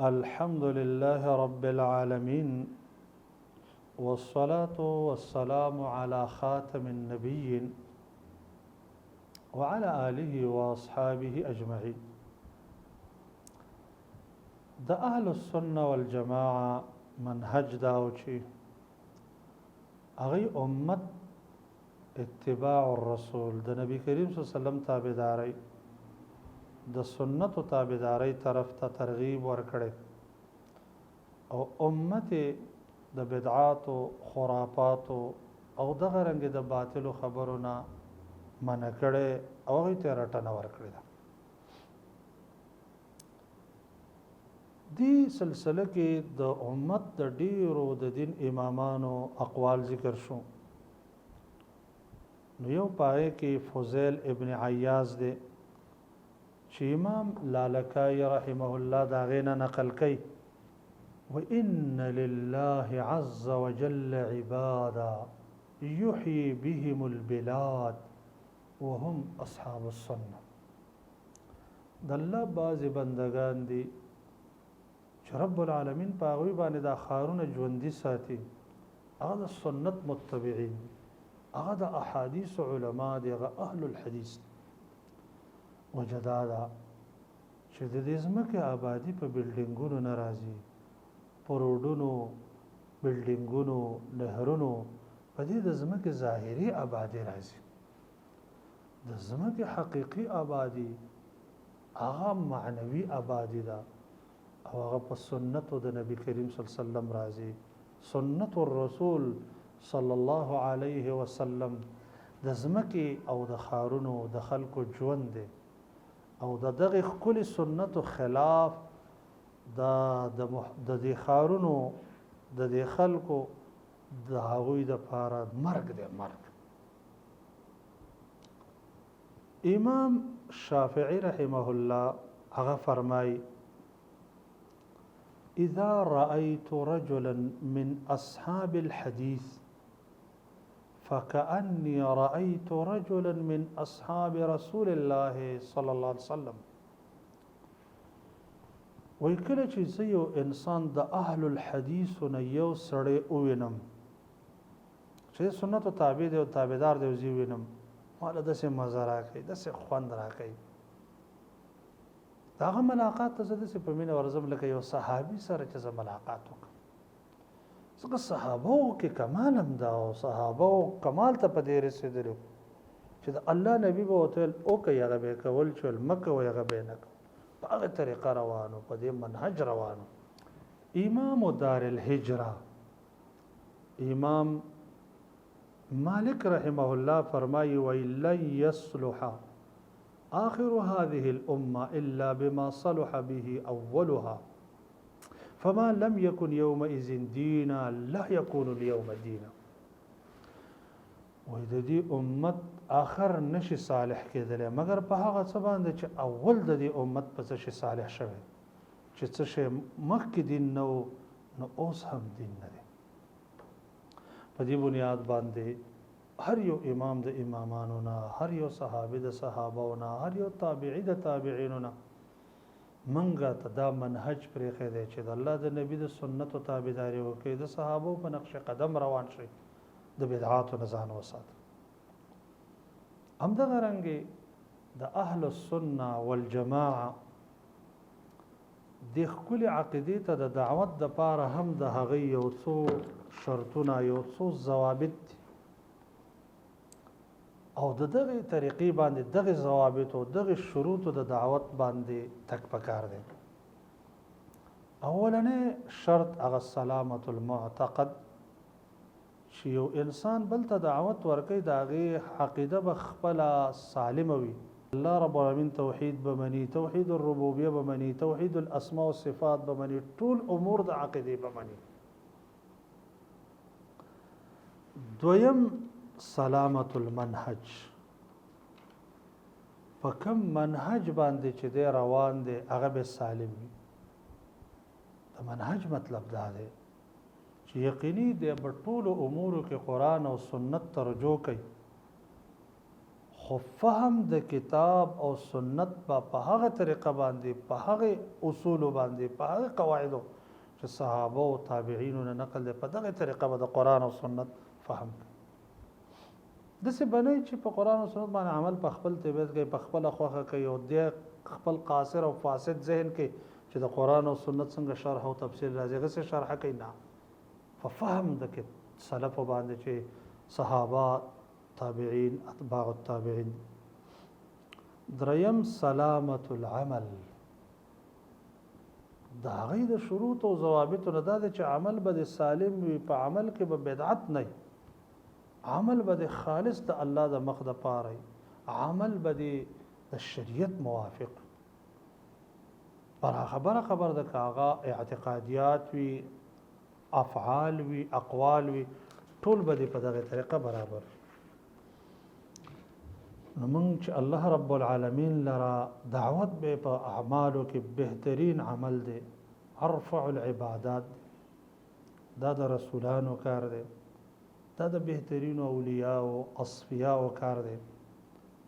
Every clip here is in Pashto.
الحمد لله رب العالمين، والصلاة والسلام على خاتم النبيين وعلى آله وأصحابه أجمعين. د أهل السنة والجماعة منهج داوچی اغي امت اتباع الرسول د نبی کریم صلی الله علیه وسلم تابعداري د سنت او تابعداري طرف ته ترغیب ورکړي او امت د بدعات او خرافات او دغه رنګ د باطل خبرونه منع کړي او غي ته رټنه ورکړي. دی سلسله کې د امت د ډیرو د دین امامانو اقوال ذکر شو. نو یو پاره کې فضیل ابن عیاض دی چې امام لالکای رحمه الله دا غینا نقل کوي: وإن لله عز وجل عبادا يحيي بهم البلاد وهم اصحاب السنه. د الله بعض بندگان دي چې رب العالمین په هغوی باندې دا خارونه ژوندي ساتي، هغه د سنت متبعین، هغه د احادیث علما دي، هغه اهل الحدیث. وجدادا چې د دې ځمکې آبادی په بلډینګونو نه راځي، په روډونو، بلډینګونو، نهرونو، په دې د ځمکې ظاهري آبادی راځي. د ځمکې حقیقي آبادی هغه معنوي آبادی ده او هغه په سنت د نبی کریم صلی الله علیه وسلم راځي. سنت الرسول صلی الله علیه وسلم د ځمکې او د خارونو د خلکو ژوند دی او د دغه خپل سنت خلاف د دې خارونو د دې خلکو د هغوی د پاره مرګ دی، مرګ. امام شافعی رحمه الله هغه فرمای: إذا رأيت رجلا من أصحاب الحديث فكأني رأيت رجلا من أصحاب رسول الله صلى الله عليه وسلم. وکله چې زه یو انسان د اهل الحديث نه یو سړی ووینم چې سنت او تابع دی او تابعدار دی، زه وینم ماله داسې مزه راکوي، داسې خوند راکوي. داغه ملاقات ته زده په مینه ورزم لکه یو صحابي سره چې زه ملاقات وکړم. ځکه صحابو کې کمال هم دا او صحابو کمال ته په دې رسېدلو چې د الله نبی به وتل او که هغه به کول چول مکه و هغه به نه کول، په هغه طریقه روانو، په دې منهج روانو. امام دار الهجره امام مالک رحمه الله فرمایي: وَلَنْ يَصْلُحَ آخر هذه الأمة إلا بما صلح به أولها فما لم يكن يومئذ دينا لا يكون اليوم دينا. وإذا دي أمت آخر نشي صالح کېدل مگر په هغه څه باندې چې اول د دې امت په څه شي صالح شوی، چې څه شي مخکې دین نو اوس هم دین نه دی. په دې بنیاد باندې هر یو امام د امامانو نه، هر یو صحابي د صحابو نه، هر یو تابعی د تابعینو نه منګه ته دا منهج پرېښی دی چې د الله د نبی د سنت او تابعداري وکړي، د صحابو په نقش قدم روان شي، د بدعاتو نه ځان وساتي. همدغه رنګې د اهل السنه والجماعه د خپل عقیدې ته د دعوت د پاره هم د هغه یو څو شرطونه، یو څو ضوابط او دغه طریقې باندې دغه ضوابط او دغه شروط د دعوت باندې تک پکار دي. اولنې شرط هغه سلامت المعتقد، چې یو انسان بل ته دعوت ورکړي دغه عقیده به خپل سالم وي. الله رب العالمین توحید بمنی، توحید الربوبیه بمنی، توحید الاسماء والصفات بمنی، ټول امور د عقیده بمنی. دویم سلامت المنهج، په کوم منهج باندې چې دی روان دی هغه به سالم وي. د منهج مطلب دا دی چې یقیني دی په ټولو امورو کې قرآن او سنت ته رجوع کوي، خو فهم د کتاب او سنت په هغه طریقه باندې په هغه اصول باندې په هغه قواعدو چې صحابه او تابعین نه نقل ده په دغه طریقه د قران او سنت فهم د څه بنئ چې په قران او سنت باندې عمل په خپل طبيعت کې په خپل خوخه کوي او د خپل قاصر او فاسد ذهن کې چې د قران او سنت څنګه شرح او تفسیر راځي غسه شرح کوي نه ففهم د کې سلف باندې چې صحابه تابعین اتباع التابعین دریم سلامت العمل دا غي د شروط او ضوابط نه دا چې عمل به سالم وي په عمل کې به بدعت نه عمل به خالص د الله د مخ د پاره عمل به د شریعت موافق پر خبر د کاغه اعتقادیات وی افعال وی اقوال وی ټول به په دغه طریقه برابر نو موږ چې الله رب العالمین لرا دعوت به په اعمالو کې بهترین عمل دی ارفع العبادات دا د رسولانو کار دی دا د بهترین اولیاء او اصفیاء کار دی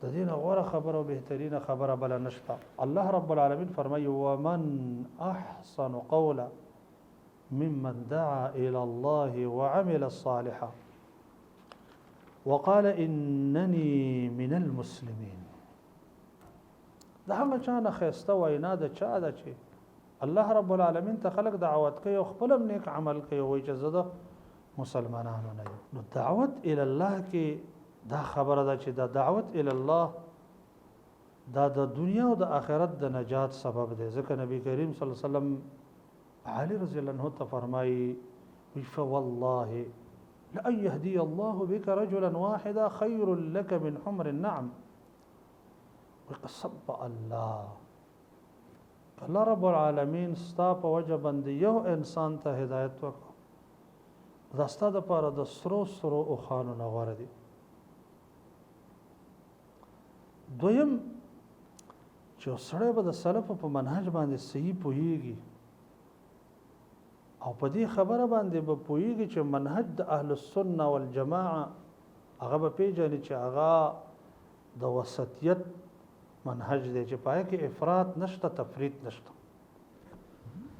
د دین غوړه خبره او بهترین خبره بل نشته الله رب العالمین فرمایي ومن احسن قولا ممن دعا الى الله وعمل صالحا وقال انني من المسلمين دا هغه چانه خسته وینا د چا ده چې الله رب العالمین ته خلق دعوت کوي او خپل نیک عمل کوي او چې زده مسلمانانو نه نو دعوت الى الله کې دا خبره ده چې دا دعوت الى الله دا د دنیا او د آخرت د نجات سبب دی ځکه نبی کریم صلی الله علیه وسلم علی رضی الله عنه ته فرمایي فوالله لأن يهدي الله بك رجلا واحدا خير لك من حمر النعم وقصب الله رب العالمین ستا په وجه باندې یو انسان ته هدایت وکړه دا ستا د پاره د سرو او خانو نه غوړه دي دویم چې سړی به د سلف په منهج باندې صحیح پوهیږي او په دې خبره باندې به پوهیږي چې منهج د اهل السنه والجماعه هغه به پیژني چې هغه د وسطیت منهج دی چې پای کې افراط نشته تفریط نشته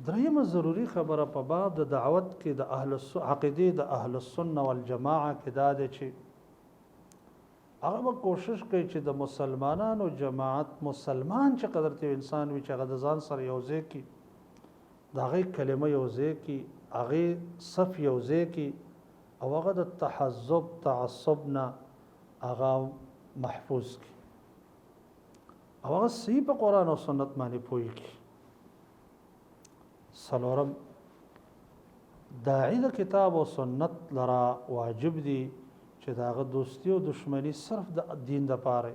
دریمه ضروری خبره په باب د دعوت کې د اهل عقیده د اهل السنه والجماعه کې دا دی چې هغه به کوشش کوي چې د مسلمانانو جماعت مسلمان چې قدر ته انسان وي چې هغه د ځان سره یوځای کی دا غي کلمه یوځای کی هغه صف یوځای کی او هغه د تحزب تعصبنا هغه محفوظ کی او هغه صحیح په قران او سنت باندې پوي کی سلورم داعی د کتاب او سنت لرا واجب دی چې داغه دوستی او دشمنی صرف د دین د پاره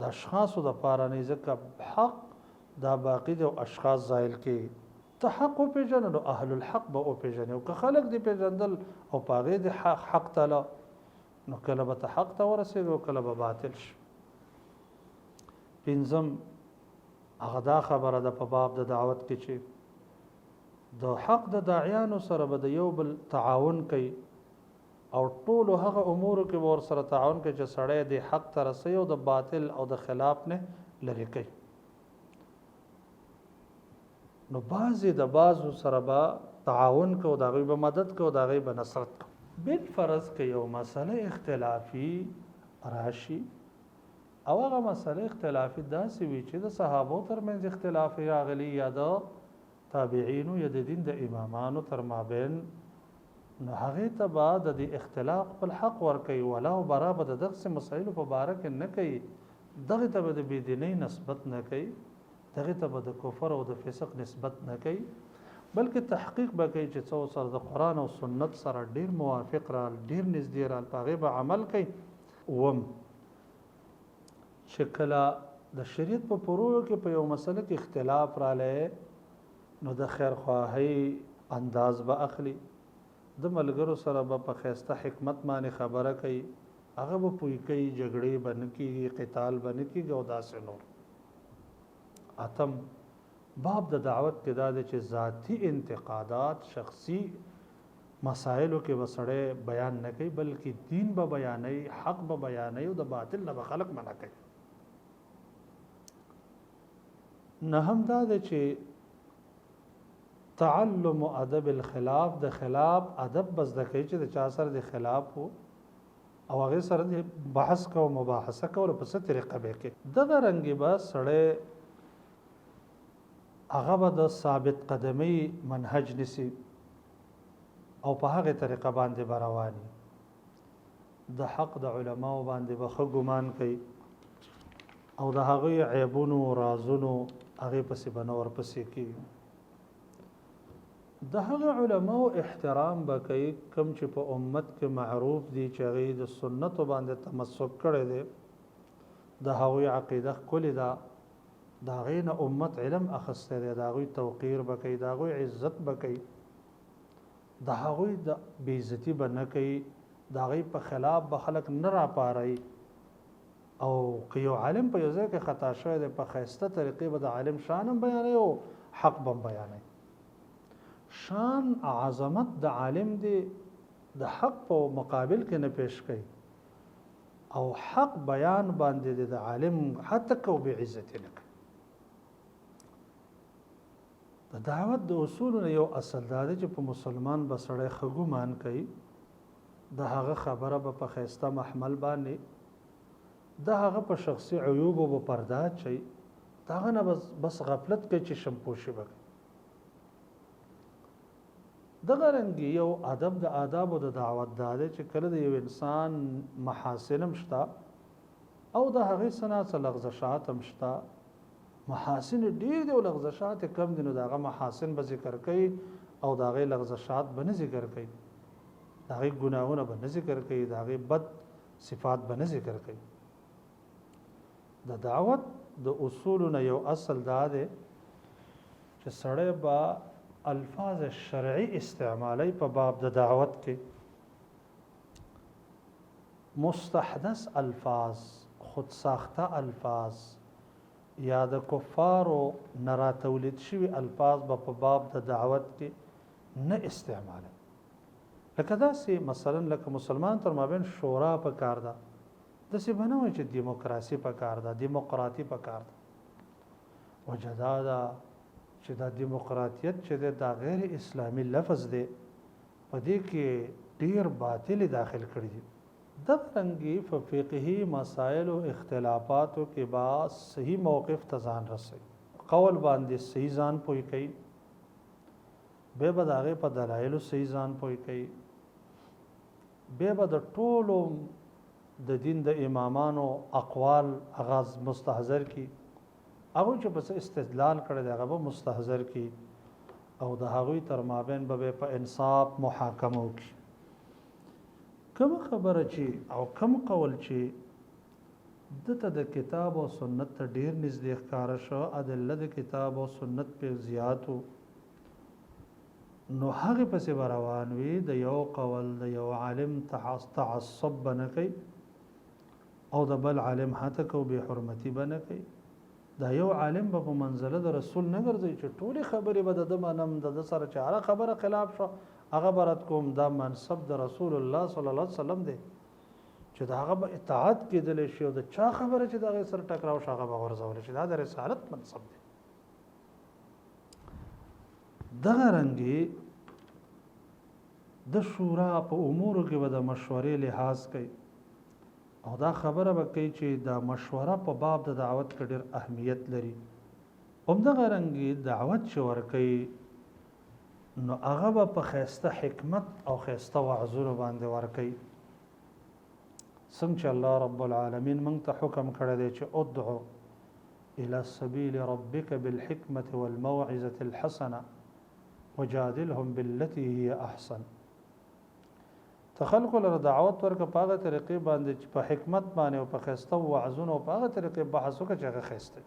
د اشخاصو د پاره نه ځکه حق دا باقی د اشخاص زایل کې ته حق او پیژنه نو اهل الحق به او پیژنه او که خلق دی پیژندل او پاغه د حق تعالی نو کله به حق ته ورسېږي او کله به باطل شي پنځم هغه دا خبره ده په باب د دعوت کې چې د حق د داعیانو سره به د یو بل تعاون کوي او ټول هغه امور کې ور سره تعاون کوي چې سړی د حق ته رسي او د باطل او د خلاف نه لری کوي نو بعضی د بعضو سره به تعاون کوي دا غي به مدد کوي دا غي به نصرت کوي بل فرض کې یو مسله اختلافي راشي او هغه مسله اختلافي داسې وي چې د صحابو ترمنځ اختلاف راغلي یا د تابعین یا د دین د امامانو تر مابین نو هغه ته بعد د اختلاف په حق ور کوي ولا برابر د دغه مسایل په باره کې نه کوي دغه ته د بيدینۍ نسبت نه کوي دغه ته د کفر او د فسق نسبت نه کوي بلکې تحقیق به کوي چې څو سره د قران او سنت سره ډیر موافق را ډیر نږدې را پاغه به عمل کوي وم شکل د شریعت په پروژه کې په یو مسله کې اختلاف را لې نو د خیر خواهی انداز به اخلي د ملګرو سره به په خسته حکمت باندې خبره کوي هغه به پوي کوي جګړې بن کیږي قتال بن کیږي او داسې نور اتم باب د دعوت کې دا چې ذاتی انتقادات شخصي مسائلو کې وسړې بیان نه کوي بلکې دین به بیانې حق به بیانې او د باطل نه به خلق منع کوي نه هم دا چې تعلم ادب الخلاف د خلاف ادب بس د کوي چې د چا سره د خلاف وو او هغه سره د بحث کو مباحثه کول په څه طریقه به کې دغه رنګي به سړې هغه به د ثابت قدمي منهج نسی او په هغه طریقه باندې رواني د حق د علماو باندې به خو ګمان کوي او د هغه عیبونو رازونو هغه پسې بنور پسې کوي د هغه علماو احترام به کوي کوم چې په امت کې معروف دي چې هغه د سنت باندې تمسک کړي دي د هغه عقیده کلی دا دا غین امت علم اخسته دي دا غوي توقیر به کوي دا غوي عزت به کوي دا هغه د بیزتی بنه کوي دا غي په خلاف به خلق نه را پاري او که یو عالم په یو ځای کې خطا شوی دی په خیسته طریقې به د عالم شان هم بیانوي او حق به هم بیانوي شان عظمت د عالم دی د حق په مقابل کې نه پیش کوي او حق بیان باندې د عالم حتی کو به عزت نه کوي د دعوت د اصولو یو اصل دا دی چې په مسلمان بسړی خګومان کوي د هغه خبره په خیسته محمل باندې د هغه په شخصي عیوب او پرده چي داغه نه بس غفلت کوي چې شمپوشي وکړي دغه رنګ یو ادب د آداب او د دعوت داده چې کله د یو انسان محاسنم شتا او د هغه سنا څخه لغزشات هم شتا محاسن ډیر دی او لغزشات کم دي نو دغه محاسن به ذکر کوي او دغه لغزشات به نه ذکر کوي دغه ګناهونه به نه ذکر کوي دغه بد صفات به نه ذکر کوي د دعوت د اصولنا یو اصل دا دی چې سړی با الفاظ شرعي استعمالي په باب د دعوت کې مستحدث الفاظ خود ساخته الفاظ یا د کفارو نرا تولید شوی الفاظ په باب د دعوت کې نه استعمالي لکه دا سي مثلا لکه مسلمان تر مابین شورا په کار ده د څه بنوي چې دیموکراسي په کار ده دیموکراتي په کار ده وجدادا چې دا دیموکراتیت چې دا غیر اسلامی لفظ دی په دې کې ډیر باطل داخل کړی دي د رنګي فقهي مسائل او اختلافاتو کې با صحیح موقف تزان رسي قول باندې صحیح ځان پوي کوي به بداغه په دلایل صحیح ځان پوي کوي به بد ټولو د دین د امامانو اقوال اغاز مستحضر کی هغه چې پس استدلال کړی دی هغه مستحضر کی او د هغه تر مابین به په انصاف محاکمه وکړي کوم خبره چې او کوم قول چې دته د کتاب او سنت ته ډیر نږدې ښکار شو ادله د کتاب او سنت په زیاتو نو هغه پسې روان وي د یو قول د یو عالم تعصب بنه کوي او د بل عالم هته کو به حرمتي بنه کوي دا یو عالم په منزله د رسول نه ګرځي چې ټولي خبرې به د منم د سره چاره خبره خلاف شو هغه برات کوم دا منصب د رسول الله صلی الله علیه وسلم دی چې دا هغه اطاعت کېدل شي او د چا خبره چې دا سره ټکراو شغه به ورزول شي دا د رسالت منصب دی دغه رنګي د شورا په امورو کې به د مشورې لحاظ کوي او دا خبره به کوي چې دا مشوره په باب د دعوت کې ډېر اهمیت لري همدغه رنګي دعوت چې ورکوي نو هغه به په خیسته حکمت او خیسته وعظونو باندې ورکوي څنګه چې الله رب العالمین موږ ته حکم کړی دی چې ادعو الى سبيل ربك بالحكمة والموعظة الحسنة وجادلهم بالتي هي احسن تخلق له دعوت ورکه په هغه طریقې باندې چې په حکمت باندې او په خسته وعظونو او په هغه طریقې بحث وکړي چې هغه خسته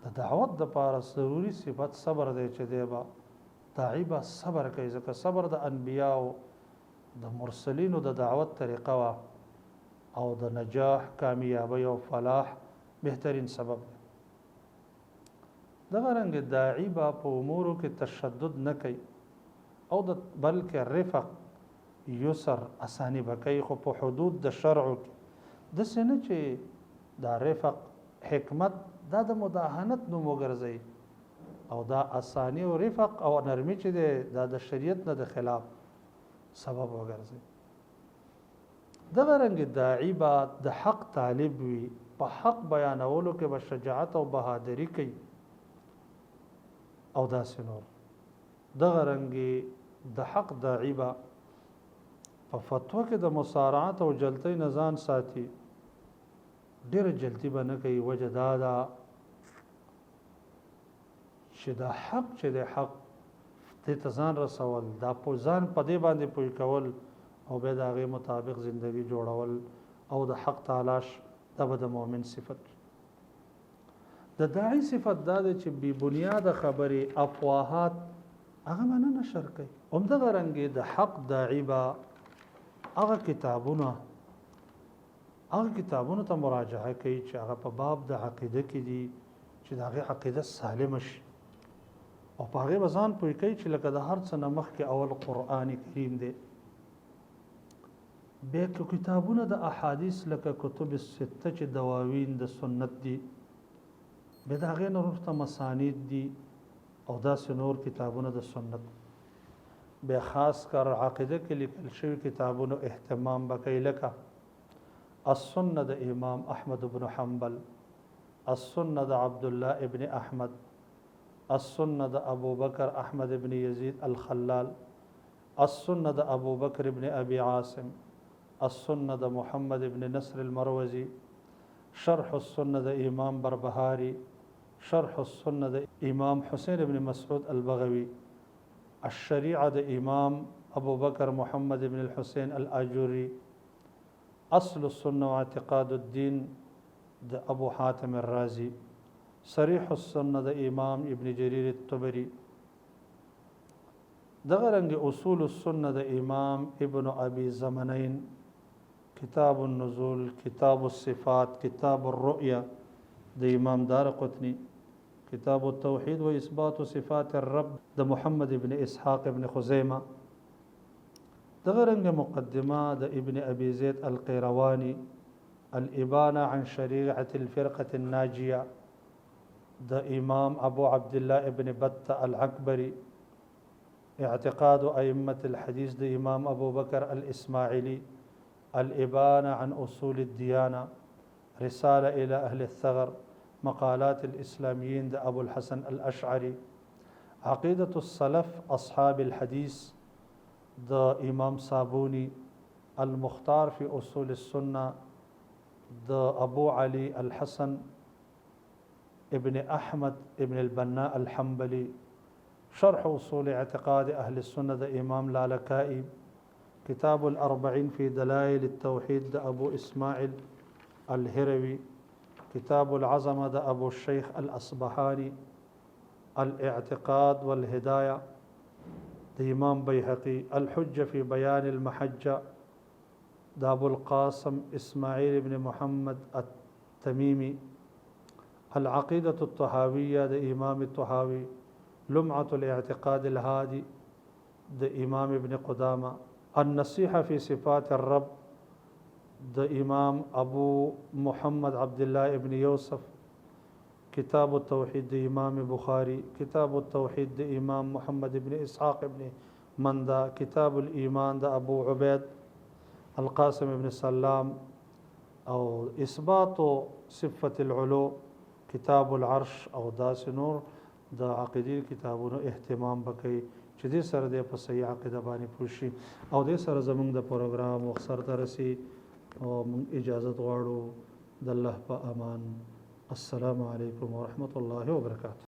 د دعوت د لپاره ضروري صفت صبر دی چې دی با داعی با صبر کوي ځکه صبر د انبیاء او د مرسلینو د دعوت طریقه وا او د نجاح کامیابی او فلاح بهترین سبب دغه رنګ داعی با په امورو کې تشدد نه کوي او د بلکې رفق یسر اسانی بکای خو په حدود د شرع د سنه چې دا رفق حکمت دا د مداهنت نوم وګرځي او دا اسانی او رفق او نرمي چې دا د شریعت نه د خلاف سبب وګرځي دغه رنګ داعی با د حق طالب وي په حق بیانولو کې به شجاعت او بهادری کوي او دا سنور دغه رنګ د حق داعی با په فتوا کې د مصارعت او جلتی نزان ساتي ډېر جلتی به نه کوي وجه دا ده چې دا حق چې د حق دې ته ځان رسول دا په ځان په دې باندې پوي کول او به د هغې مطابق زندگی جوړول او د حق تلاش دا به د مؤمن صفت د داعی صفت دا ده چې بې بنیاده خبرې افواهات هغه به نه نشر کوي همدغه رنګې د حق داعی به هغه کتابونه ته مراجعه کوي چې هغه په باب د عقیده کې دي چې د هغې عقیده سالمه شي او په هغې به ځان پوه کوي چې لکه د هر څه نه مخکې اول قرآن کریم دی بیا که کتابونه د احادیث لکه کتب السته چې دواوین د سنت دي بیا د هغې نه وروسته مسانید دي او داسې نور کتابونه د سنت بیا خاص کر عقیده کې لیکل شوي کتابونو اهتمام به کوي لکه السنه د امام احمد بن حنبل السنه د عبد الله ابن احمد السنه د ابو بکر احمد ابن یزید الخلال السنه د ابو بکر ابن ابي عاصم السنه د محمد ابن نصر المروزي شرح السنه د امام بربهاري شرح السنه د امام حسين ابن مسعود البغوي الشريعه د امام ابو بکر محمد ابن الحسين الاجوري اصل السنه واعتقاد الدين د ابو حاتم الرازي صریح السنه د امام ابن جرير الطبري دغه رنګ اصول السنه د امام ابن ابي زمنين کتاب النزول کتاب الصفات کتاب الرؤيا د امام دارقطني کتاب التوحید و اثبات صفات الرب د محمد ابن اسحاق ابن خزیمه دغه رنګ مقدمه د ابن ابي زيد القيرواني الابانه عن شريعه الفرقه الناجيه د امام ابو عبد الله ابن بطه العكبري اعتقاد ائمه الحديث د امام ابو بكر الاسماعيلي الابانه عن اصول الديانه رساله الى اهل الثغر مقالات الاسلاميين د ابو الحسن الاشعري عقيده السلف اصحاب الحديث د امام صابوني المختار في اصول السنه د ابو علي الحسن ابن احمد ابن البناء الحنبلي شرح اصول اعتقاد اهل السنه د امام لالكائي كتاب الأربعين في دلائل التوحيد د ابو اسماعيل الهروي كتاب العظمه د ابو الشيخ الاصبهاني الاعتقاد والهدايه د امام بيهقي الحجه في بيان المحجه د ابو القاسم اسماعيل بن محمد التميمي العقيده الطحاويه د امام الطحاوي لمعه الاعتقاد الهادي د امام ابن قدامه النصيحه في صفات الرب د امام ابو محمد عبد الله ابن يوسف كتاب التوحيد د امام بخاري كتاب التوحيد د امام محمد ابن اسحاق ابن مندا كتاب الايمان د ابو عبيد القاسم ابن سلام او اثبات صفه العلو كتاب العرش او داس نور د عقیدې کتابونو اهتمام وکړي چې دې سره د په صحیح عقیده باندې پوښي او دې سره زموږ د پروګرام وخت ته رسي او اجازه غواړو د الله په امان السلام علیکم ورحمت الله وبرکاته